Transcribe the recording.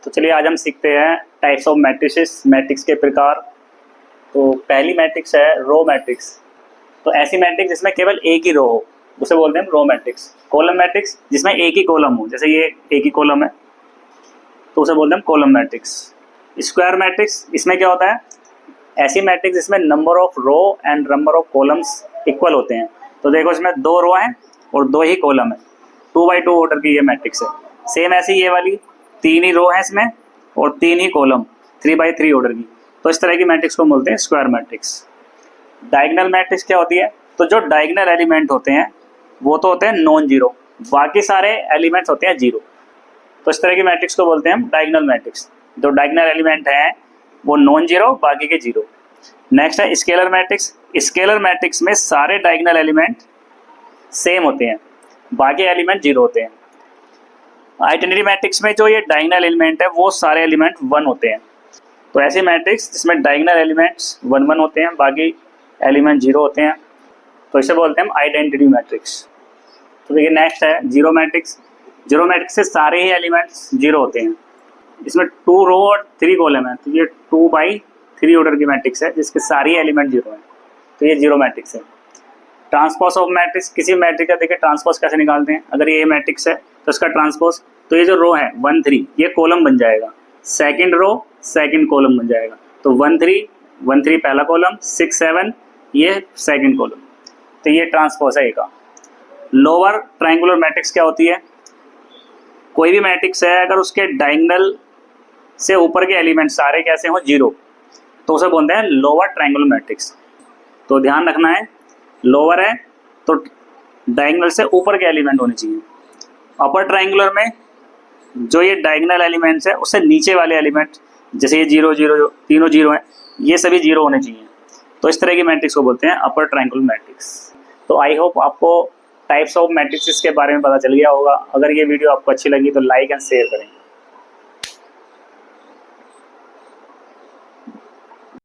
तो चलिए आज हम सीखते हैं टाइप्स ऑफ मैट्रिसेस, मैट्रिक्स के प्रकार। तो पहली मैट्रिक्स है रो मैट्रिक्स। तो ऐसी मैट्रिक्स जिसमें केवल एक ही रो हो उसे बोलते हैं रो मैट्रिक्स। कॉलम मैट्रिक्स जिसमें एक ही कॉलम हो, जैसे ये एक ही कॉलम है तो उसे बोलते हैं कॉलम मैट्रिक्स। स्क्वायर मैट्रिक्स, इसमें क्या होता है, ऐसी मैट्रिक्स जिसमें number of row and number of columns equal होते हैं। तो देखो इसमें 2 रो हैं और 2 ही कॉलम है, 2x2 ऑर्डर की ये मैट्रिक्स है। सेम ऐसी ये वाली 3 ही रो है इसमें और 3 ही कॉलम, 3x3 ऑर्डर की। तो इस तरह की मैट्रिक्स को बोलते हैं स्क्वायर मैट्रिक्स। डायगोनल मैट्रिक्स क्या होती है, तो जो डायगोनल एलिमेंट होते हैं वो तो होते हैं नॉन जीरो, बाकी सारे एलिमेंट्स होते हैं जीरो। तो इस तरह की मैट्रिक्स को बोलते हैं हम डायगोनल मैट्रिक्स। जो डायगोनल एलिमेंट हैं वो नॉन जीरो, बाकी के जीरो। नेक्स्ट है स्केलर मैट्रिक्स। स्केलर मैट्रिक्स में सारे डायगोनल एलिमेंट सेम होते हैं, बाकी एलिमेंट जीरो होते हैं। आइडेंटिटी मैट्रिक्स में जो ये डायगोनल एलिमेंट है वो सारे एलिमेंट 1 होते हैं। तो ऐसी मैट्रिक्स जिसमें डायगोनल एलिमेंट्स 1 होते हैं, बाकी एलिमेंट जीरो होते हैं, तो इसे बोलते हैं हम आइडेंटिटी मैट्रिक्स। तो देखिए नेक्स्ट है जीरो मैट्रिक्स। जीरो मैट्रिक्स से सारे ही एलिमेंट्स जीरो होते हैं। इसमें 2 रो और 3 कॉलम है, तो ये 2x3 ऑर्डर की मैट्रिक्स है जिसके सारी एलिमेंट जीरो हैं, तो ये जीरो मैट्रिक्स है। ट्रांसपोज ऑफ मैट्रिक्स, किसी मैट्रिक्स का देखिए ट्रांसपोज कैसे निकालते हैं। अगर ये मैट्रिक्स है तो इसका ट्रांसपोज, तो ये जो रो है 1 3 ये कॉलम बन जाएगा, सेकंड रो सेकंड कॉलम बन जाएगा। तो 1 3 पहला कॉलम, 6 7 ये सेकंड कॉलम, तो ये ट्रांसपोज है का। लोअर ट्रायंगुलर मैट्रिक्स क्या होती है, कोई भी मैट्रिक्स है अगर उसके डायगोनल से ऊपर के एलिमेंट सारे कैसे हो जीरो, तो उसे बोलते हैं लोअर ट्रायंगुलर मैट्रिक्स। तो ध्यान रखना है, लोअर है तो डायगोनल से ऊपर के एलिमेंट होने चाहिए। अपर ट्रायंगुलर में जो ये डायगोनल एलिमेंट्स है उससे नीचे वाले एलिमेंट, जैसे ये 0 0 तीनों जीरो हैं, ये सभी जीरो होने चाहिए। तो इस तरह की मैट्रिक्स को बोलते हैं अपर ट्रायंगुलर मैट्रिक्स। तो आई होप आपको टाइप्स ऑफ मैट्रिक्स के बारे में पता चल गया होगा। अगर ये वीडियो आपको अच्छी लगी तो लाइक एंड शेयर करें।